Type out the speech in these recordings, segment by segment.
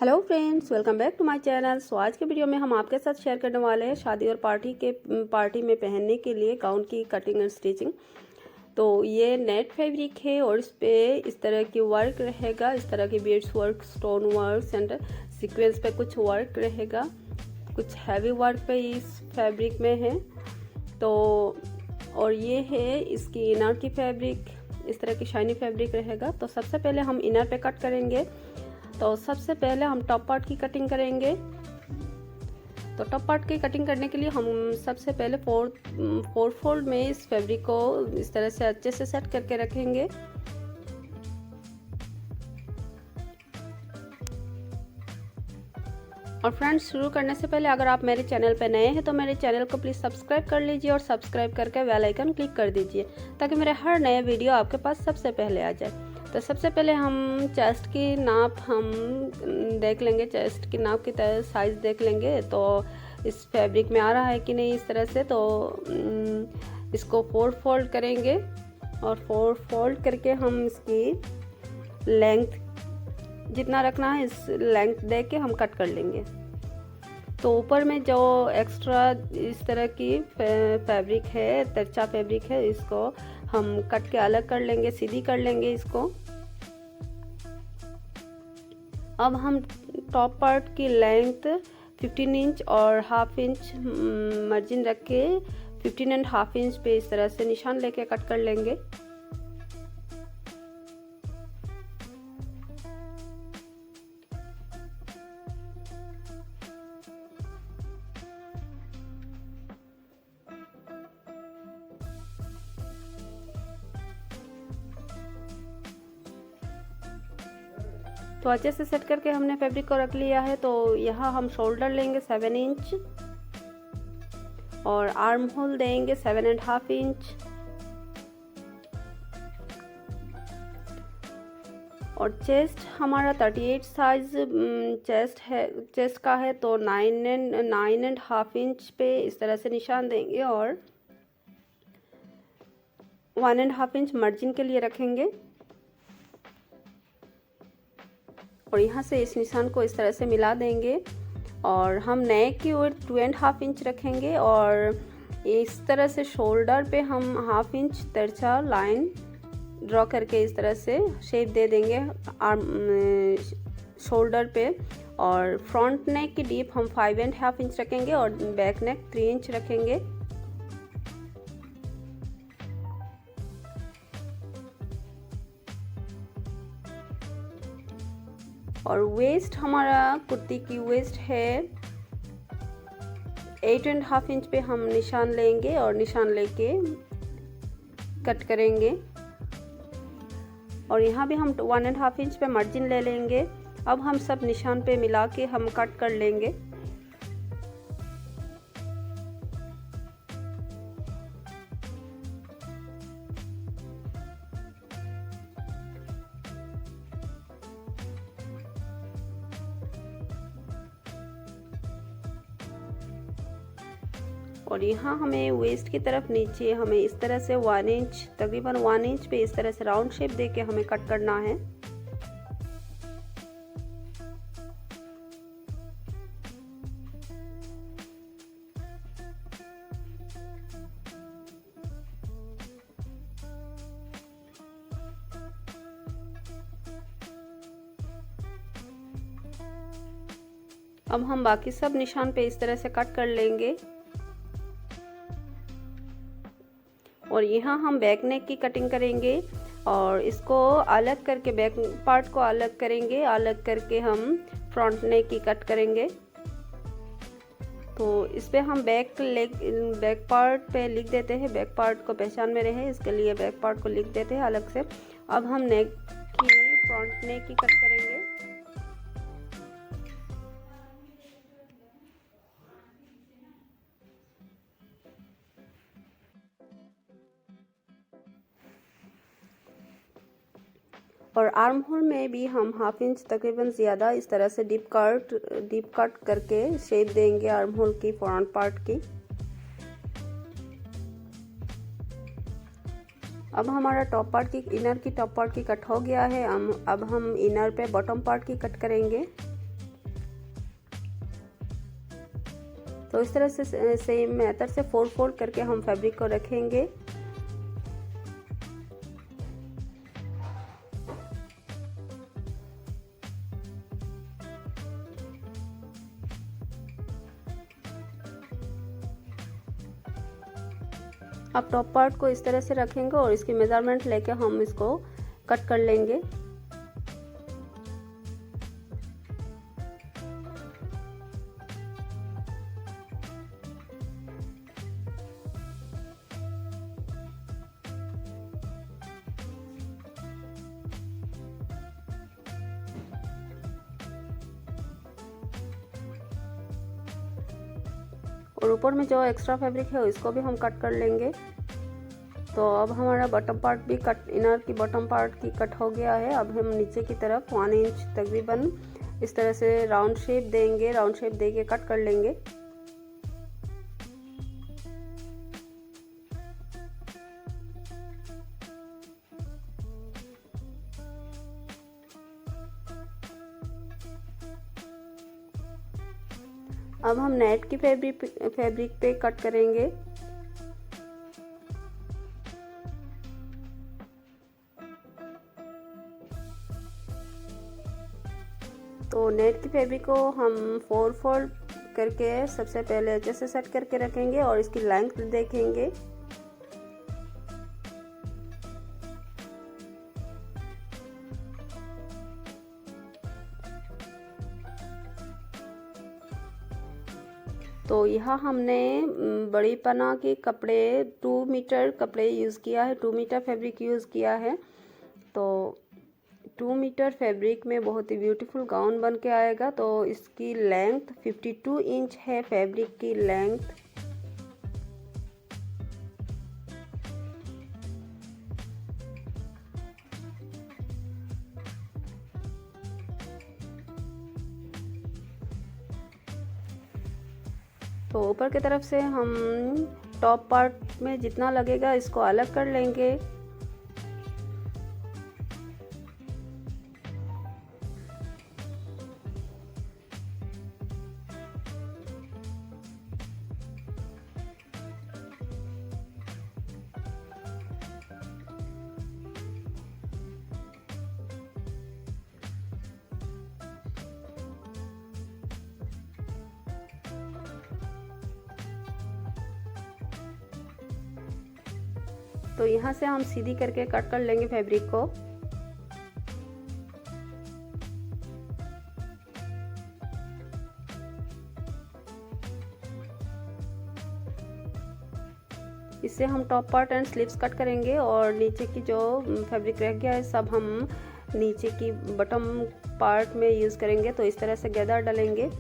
Hello friends, welcome back to my channel. So आज के video में हम आपके साथ शेयर करने वाले हैं शादी और पार्टी में पहनने के लिए गाउन की कटिंग एंड स्टिचिंग। तो ये नेट फैब्रिक है और इस पे इस तरह की वर्क रहेगा, इस तरह की beads work, stone work and sequence पे कुछ वर्क रहेगा, कुछ हैवी वर्क पे इस फैब्रिक में है। तो और ये है इसकी इनर की फैब्रिक, इस तरह की शाइनी फैब्रिक रहेगा। तो सबसे पहले हम इनर पे कट करेंगे। तो सबसे पहले हम टॉप पार्ट की कटिंग करेंगे। तो टॉप पार्ट की कटिंग करने के लिए हम सबसे पहले फोर फोल्ड में इस फैब्रिक को इस तरह से अच्छे से सेट करके रखेंगे। और फ्रेंड्स, शुरू करने से पहले अगर आप मेरे चैनल पर नए हैं तो मेरे चैनल को प्लीज़ सब्सक्राइब कर लीजिए और सब्सक्राइब करके बेल आइकन क्लिक कर दीजिए ताकि मेरे हर नए वीडियो आपके पास सबसे पहले आ जाए। तो सबसे पहले हम चेस्ट की नाप हम देख लेंगे, चेस्ट की नाप की साइज़ देख लेंगे। तो इस फैब्रिक में आ रहा है कि नहीं इस तरह से। तो इसको 4 फोल्ड करेंगे और 4 फोल्ड करके हम इसकी लेंथ जितना रखना है इस लेंथ दे के हम कट कर लेंगे। तो ऊपर में जो एक्स्ट्रा इस तरह की फैब्रिक है, तिरछा फैब्रिक है, इसको हम कट के अलग कर लेंगे, सीधी कर लेंगे इसको। अब हम टॉप पार्ट की लेंथ 15 इंच और हाफ इंच मार्जिन रख के 15.5 इंच पे इस तरह से निशान लेके कट कर लेंगे। तो अच्छे से सेट करके हमने फैब्रिक को रख लिया है। तो यहाँ हम शोल्डर लेंगे 7 इंच और आर्म होल देंगे 7.5 इंच और चेस्ट हमारा 38 साइज चेस्ट का है। तो 9.5 इंच पे इस तरह से निशान देंगे और 1.5 इंच मार्जिन के लिए रखेंगे। और यहाँ से इस निशान को इस तरह से मिला देंगे और हम नेक की ओर 2.5 इंच रखेंगे और इस तरह से शोल्डर पे हम हाफ इंच तिरछा लाइन ड्रॉ करके इस तरह से शेप दे देंगे शोल्डर पे। और फ्रंट नेक की डीप हम 5.5 इंच रखेंगे और बैक नेक 3 इंच रखेंगे। और वेस्ट हमारा कुर्ती की वेस्ट है 8.5 इंच पे हम निशान लेंगे और निशान लेके कट करेंगे। और यहाँ भी हम 1.5 इंच पे मार्जिन ले लेंगे। अब हम सब निशान पे मिला के हम कट कर लेंगे। और यहाँ हमें वेस्ट की तरफ नीचे हमें इस तरह से 1 इंच, तकरीबन 1 इंच पे इस तरह से राउंड शेप देके हमें कट करना है। अब हम बाकी सब निशान पे इस तरह से कट कर लेंगे। और यहाँ हम बैक नेक की कटिंग करेंगे और इसको अलग करके बैक पार्ट को अलग करेंगे, अलग करके हम फ्रंट नेक की कट करेंगे। तो इस पे हम बैक पार्ट पे लिख देते हैं, बैक पार्ट को पहचान में रहे इसके लिए बैक पार्ट को लिख देते हैं अलग से। अब हम नेक की फ्रंट नेक की कट करेंगे। और आर्म होल में भी हम हाफ इंच तकरीबन ज़्यादा इस तरह से डीप कट करके शेप देंगे आर्म होल की फ्रंट पार्ट की। अब हमारा टॉप पार्ट की इनर की टॉप पार्ट की कट हो गया है। अब हम इनर पे बॉटम पार्ट की कट करेंगे। तो इस तरह से सेम मेथड से 4 फोल्ड करके हम फैब्रिक को रखेंगे। अब टॉप पार्ट को इस तरह से रखेंगे और इसकी मेजरमेंट लेके हम इसको कट कर लेंगे। और ऊपर में जो एक्स्ट्रा फैब्रिक है इसको भी हम कट कर लेंगे। तो अब हमारा बॉटम पार्ट भी कट, इनर की बॉटम पार्ट की कट हो गया है। अब हम नीचे की तरफ 1 इंच तकरीबन इस तरह से राउंड शेप देंगे, राउंड शेप दे के कट कर लेंगे। अब हम नेट की फैब्रिक पे कट करेंगे। तो नेट की फैब्रिक को हम 4 फोल्ड करके सबसे पहले अच्छे से सेट करके रखेंगे और इसकी लेंथ देखेंगे। तो यहाँ हमने बड़ी पना के कपड़े 2 मीटर कपड़े यूज़ किया है, 2 मीटर फैब्रिक यूज़ किया है। तो 2 मीटर फैब्रिक में बहुत ही ब्यूटीफुल गाउन बन के आएगा। तो इसकी लेंथ 52 इंच है, फैब्रिक की लेंथ। तो ऊपर की तरफ से हम टॉप पार्ट में जितना लगेगा इसको अलग कर लेंगे। तो यहाँ से हम सीधी करके कट कर लेंगे फैब्रिक को। इससे हम top part and sleeves cut करेंगे और नीचे की जो फैब्रिक रह गया है सब हम नीचे की बॉटम पार्ट में यूज़ करेंगे। तो इस तरह से गैदर डालेंगे।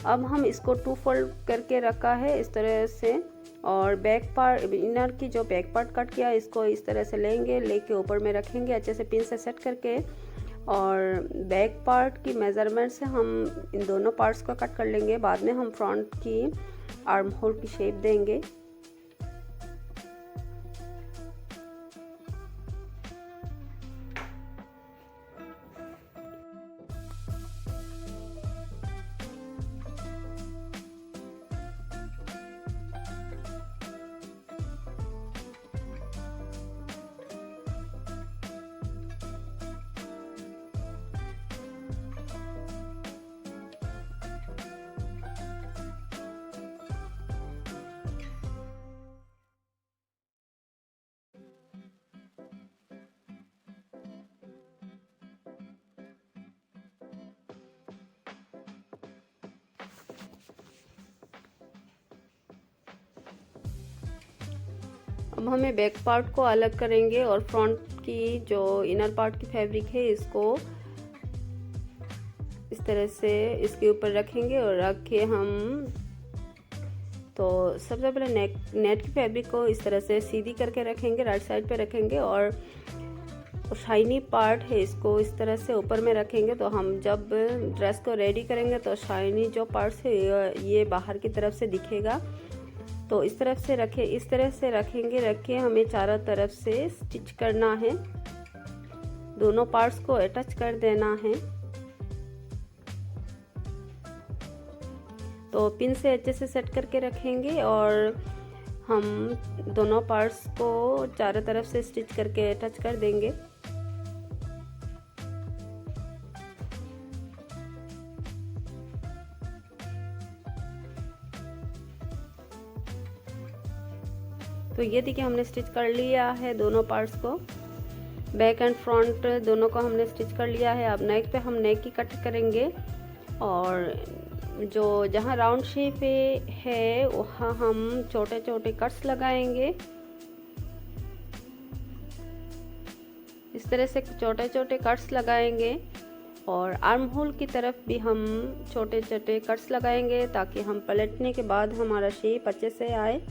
अब हम इसको 2 फोल्ड करके रखा है इस तरह से, और बैक पार्ट, इनर की जो बैक पार्ट कट किया इसको इस तरह से लेंगे, लेके ऊपर में रखेंगे अच्छे से पिन से सेट करके। और बैक पार्ट की मेज़रमेंट से हम इन दोनों पार्ट्स को कट कर लेंगे। बाद में हम फ्रंट की आर्म होल की शेप देंगे। अब हमें बैक पार्ट को अलग करेंगे और फ्रंट की जो इनर पार्ट की फैब्रिक है इसको इस तरह से इसके ऊपर रखेंगे और रख के हम तो सबसे पहले नेट की फैब्रिक को इस तरह से सीधी करके रखेंगे, राइट साइड पे रखेंगे और शाइनी पार्ट है इसको इस तरह से ऊपर में रखेंगे। तो हम जब ड्रेस को रेडी करेंगे तो शाइनी जो पार्ट्स है ये बाहर की तरफ से दिखेगा। तो इस तरफ से रखें, इस तरह से रखेंगे। रख के हमें चारों तरफ से स्टिच करना है, दोनों पार्ट्स को अटैच कर देना है। तो पिन से अच्छे से सेट करके रखेंगे और हम दोनों पार्ट्स को चारों तरफ से स्टिच करके अटैच कर देंगे। तो ये देखिए हमने स्टिच कर लिया है दोनों पार्ट्स को, बैक एंड फ्रंट दोनों को हमने स्टिच कर लिया है। अब नेक पे हम नेक की कट करेंगे और जो जहाँ राउंड शेप है वहाँ हम छोटे छोटे कट्स लगाएंगे। इस तरह से छोटे छोटे कट्स लगाएंगे और आर्म होल की तरफ भी हम छोटे छोटे कट्स लगाएंगे ताकि हम पलटने के बाद हमारा शेप अच्छे से आए।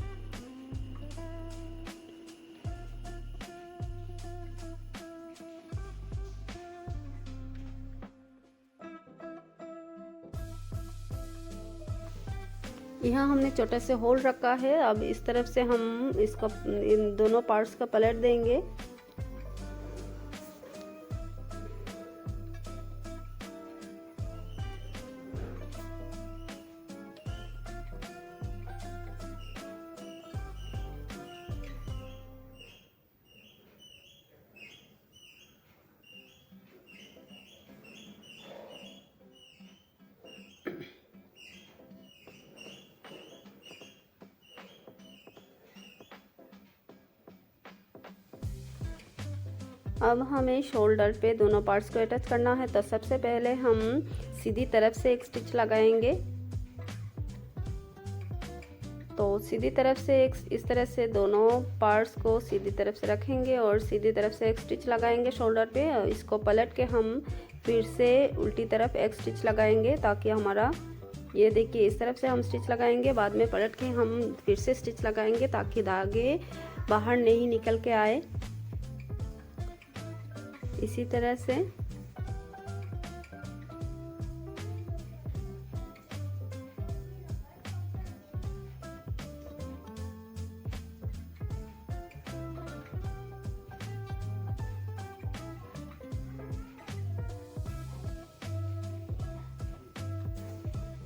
यहाँ हमने छोटे से होल रखा है। अब इस तरफ से हम इसका इन दोनों पार्ट्स का पलट देंगे। अब हमें शोल्डर पे दोनों पार्ट्स को अटैच करना है। तो सबसे पहले हम सीधी तरफ से एक स्टिच लगाएंगे। तो सीधी तरफ से एक इस तरह से दोनों पार्ट्स को सीधी तरफ से रखेंगे और सीधी तरफ से एक स्टिच लगाएंगे शोल्डर पे। और इसको पलट के हम फिर से उल्टी तरफ एक स्टिच लगाएंगे ताकि हमारा, ये देखिए इस तरफ से हम स्टिच लगाएंगे, बाद में पलट के हम फिर से स्टिच लगाएंगे ताकि धागे बाहर नहीं निकल के आए। इसी तरह से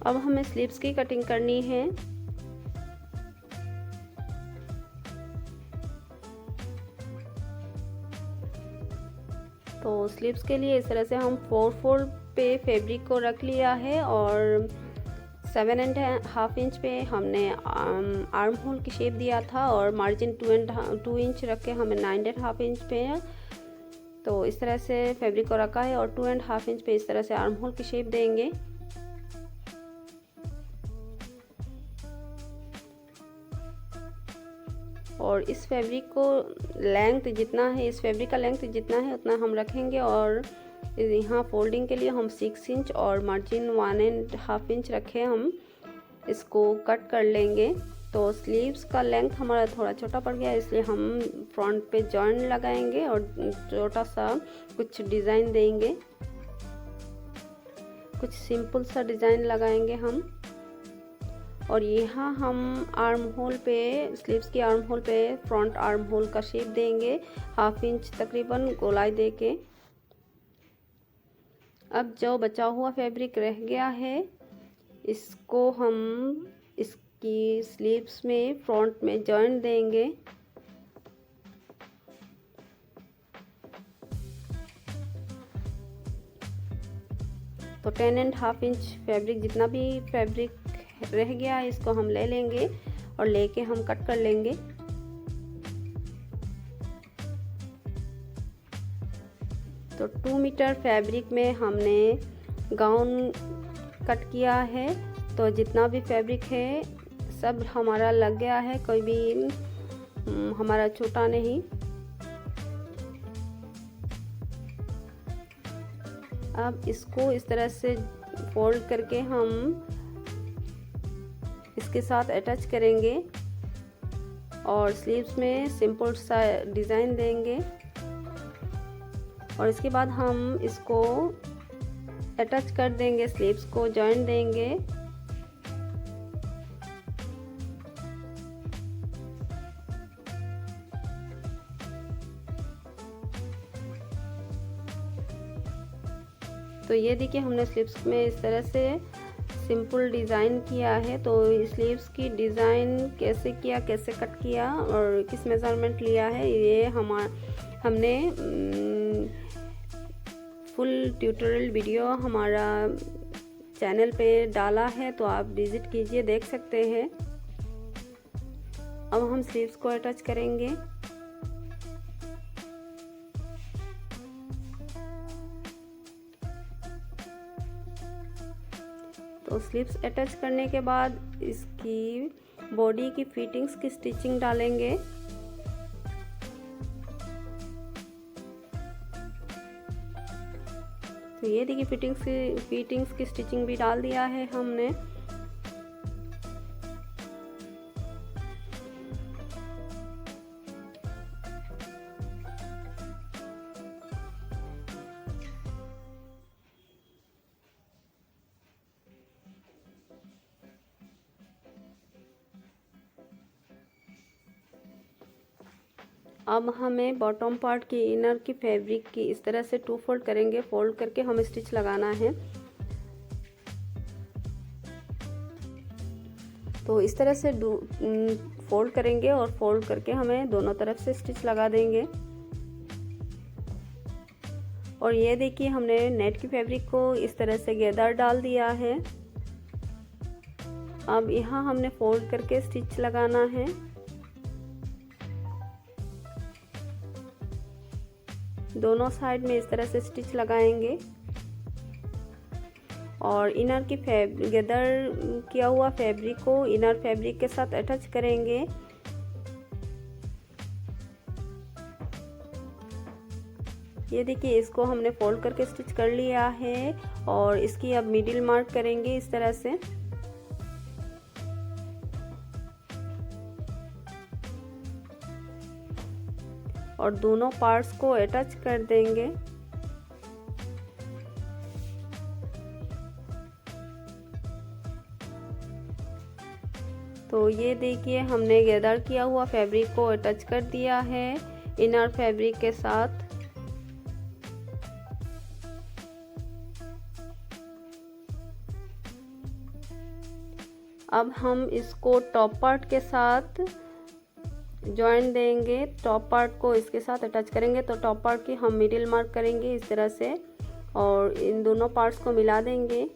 अब हमें स्लीव्स की कटिंग करनी है। तो स्लीव्स के लिए इस तरह से हम 4 फोल्ड पे फैब्रिक को रख लिया है और 7.5 इंच पे हमने आर्म होल की शेप दिया था और मार्जिन 2 इंच रख के हमें 9.5 इंच पे, तो इस तरह से फैब्रिक को रखा है और 2.5 इंच पे इस तरह से आर्म होल की शेप देंगे। और इस फैब्रिक को लेंथ जितना है, इस फैब्रिक का लेंथ जितना है उतना हम रखेंगे और यहाँ फोल्डिंग के लिए हम 6 इंच और मार्जिन 1.5 इंच रखे, हम इसको कट कर लेंगे। तो स्लीव्स का लेंथ हमारा थोड़ा छोटा पड़ गया, इसलिए हम फ्रंट पे जॉइंट लगाएंगे और छोटा सा कुछ डिज़ाइन देंगे, कुछ सिंपल सा डिज़ाइन लगाएंगे हम। और यहाँ हम आर्म होल पे, स्लीव्स की आर्म होल पे फ्रंट आर्म होल का शेप देंगे 1/2 इंच तकरीबन गोलाई देके। अब जो बचा हुआ फैब्रिक रह गया है इसको हम इसकी स्लीव्स में फ्रंट में जॉइंट देंगे। तो 10.5 इंच फैब्रिक, जितना भी फैब्रिक रह गया है इसको हम ले लेंगे और लेके हम कट कर लेंगे। तो 2 मीटर फैब्रिक में हमने गाउन कट किया है। तो जितना भी फैब्रिक है सब हमारा लग गया है, कोई भी हमारा छूटा नहीं। अब इसको इस तरह से फोल्ड करके हम इसके साथ अटैच करेंगे और स्लीव्स में सिंपल सा डिज़ाइन देंगे और इसके बाद हम इसको अटैच कर देंगे, स्लीव्स को जॉइंट देंगे। तो ये देखिए हमने स्लीव्स में इस तरह से सिंपल डिज़ाइन किया है। तो स्लीव्स की डिज़ाइन कैसे किया, कैसे कट किया और किस मेज़रमेंट लिया है, ये हमने फुल ट्यूटोरियल वीडियो हमारा चैनल पे डाला है, तो आप विजिट कीजिए, देख सकते हैं। अब हम स्लीव्स को अटैच करेंगे। तो स्लीव्स अटैच करने के बाद इसकी बॉडी की फिटिंग्स की स्टिचिंग डालेंगे। तो ये देखिए फिटिंग्स की स्टिचिंग भी डाल दिया है हमने। अब हमें बॉटम पार्ट की इनर की फैब्रिक की इस तरह से 2 फोल्ड करेंगे, फोल्ड करके हमें स्टिच लगाना है। तो इस तरह से फोल्ड करेंगे और फोल्ड करके हमें दोनों तरफ से स्टिच लगा देंगे। और ये देखिए हमने नेट की फैब्रिक को इस तरह से गैदर डाल दिया है। अब यहाँ हमने फोल्ड करके स्टिच लगाना है। दोनों साइड में इस तरह से स्टिच लगाएंगे और इनर की गैदर किया हुआ फैब्रिक को इनर फैब्रिक के साथ अटैच करेंगे। ये देखिए इसको हमने फोल्ड करके स्टिच कर लिया है और इसकी अब मिडिल मार्क करेंगे इस तरह से। और दोनों पार्ट्स को अटैच कर देंगे। तो ये देखिए हमने गैदर किया हुआ फैब्रिक को अटैच कर दिया है इनर फैब्रिक के साथ। अब हम इसको टॉप पार्ट के साथ जॉइन देंगे। टॉप पार्ट को इसके साथ अटैच करेंगे। तो टॉप पार्ट की हम मिडिल मार्क करेंगे इस तरह से और इन दोनों पार्ट्स को मिला देंगे।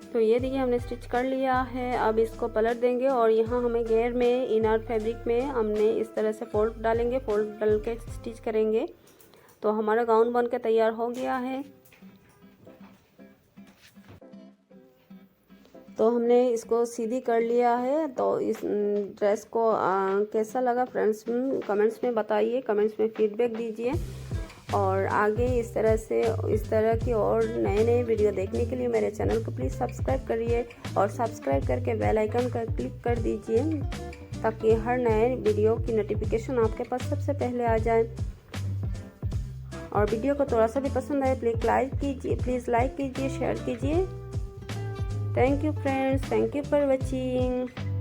तो ये देखिए हमने स्टिच कर लिया है। अब इसको पलट देंगे और यहाँ हमें घेर में इनर फैब्रिक में हमने इस तरह से फोल्ड डालेंगे, फोल्ड डाल के स्टिच करेंगे। तो हमारा गाउन बन के तैयार हो गया है। तो हमने इसको सीधी कर लिया है। तो इस ड्रेस को कैसा लगा फ्रेंड्स कमेंट्स में बताइए, कमेंट्स में फीडबैक दीजिए। और आगे इस तरह की और नए वीडियो देखने के लिए मेरे चैनल को प्लीज़ सब्सक्राइब करिए और सब्सक्राइब करके बेल आइकन पर क्लिक कर दीजिए ताकि हर नए वीडियो की नोटिफिकेशन आपके पास सबसे पहले आ जाए। और वीडियो को थोड़ा सा भी पसंद आए प्लीज़ लाइक कीजिए, शेयर कीजिए। Thank you friends, thank you for watching.